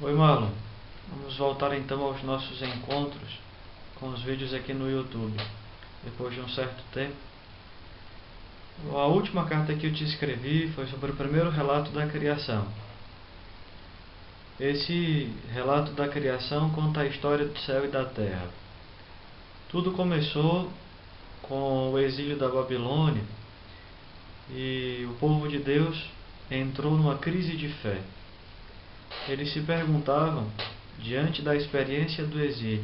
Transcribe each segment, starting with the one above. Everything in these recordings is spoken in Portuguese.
Oi Marlon, vamos voltar então aos nossos encontros com os vídeos aqui no YouTube, depois de um certo tempo. A última carta que eu te escrevi foi sobre o primeiro relato da criação. Esse relato da criação conta a história do céu e da terra. Tudo começou com o exílio da Babilônia e o povo de Deus entrou numa crise de fé. Eles se perguntavam, diante da experiência do exílio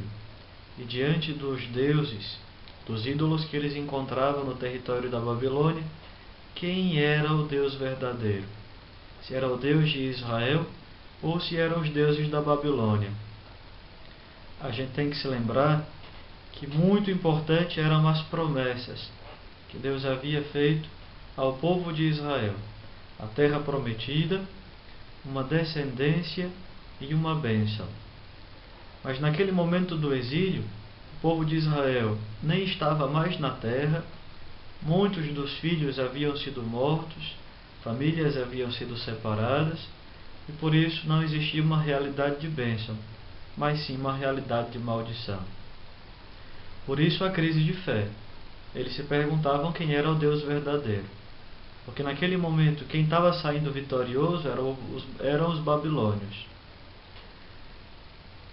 e diante dos deuses, dos ídolos que eles encontravam no território da Babilônia, quem era o Deus verdadeiro? Se era o Deus de Israel ou se eram os deuses da Babilônia? A gente tem que se lembrar que muito importante eram as promessas que Deus havia feito ao povo de Israel: a terra prometida, uma descendência e uma bênção. Mas naquele momento do exílio, o povo de Israel nem estava mais na terra, muitos dos filhos haviam sido mortos, famílias haviam sido separadas, e por isso não existia uma realidade de bênção, mas sim uma realidade de maldição. Por isso a crise de fé. Eles se perguntavam quem era o Deus verdadeiro. Porque naquele momento quem estava saindo vitorioso eram os babilônios.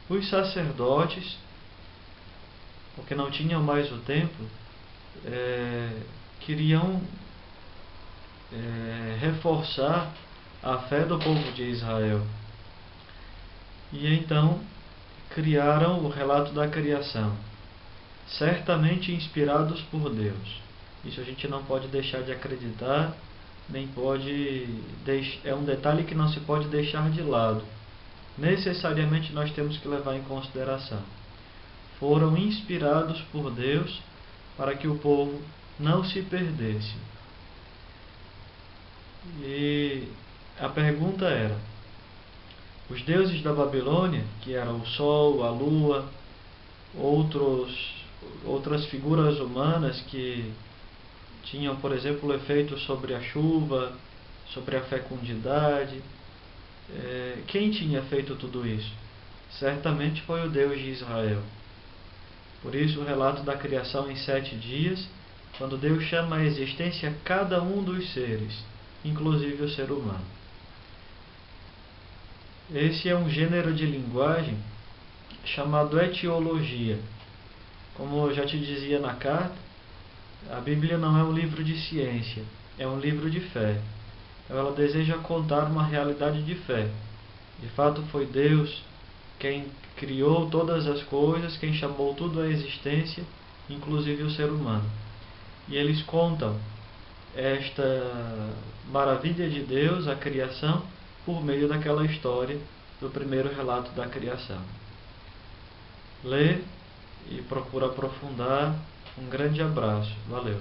Os sacerdotes, porque não tinham mais o templo, queriam reforçar a fé do povo de Israel. E então criaram o relato da criação, certamente inspirados por Deus. Isso a gente não pode deixar de acreditar, nem pode é um detalhe que não se pode deixar de lado. Necessariamente nós temos que levar em consideração. Foram inspirados por Deus para que o povo não se perdesse. E a pergunta era: os deuses da Babilônia, que eram o sol, a lua, outras figuras humanas que tinham, por exemplo, efeito sobre a chuva, sobre a fecundidade, quem tinha feito tudo isso? Certamente foi o Deus de Israel. Por isso o relato da criação em 7 dias, quando Deus chama à existência cada um dos seres, inclusive o ser humano. Esse é um gênero de linguagem chamado etiologia. Como eu já te dizia na carta, a Bíblia não é um livro de ciência, é um livro de fé. Ela deseja contar uma realidade de fé. De fato foi Deus quem criou todas as coisas, quem chamou tudo à existência, inclusive o ser humano. E eles contam esta maravilha de Deus, a criação, por meio daquela história do primeiro relato da criação. Lê e procura aprofundar. Um grande abraço. Valeu.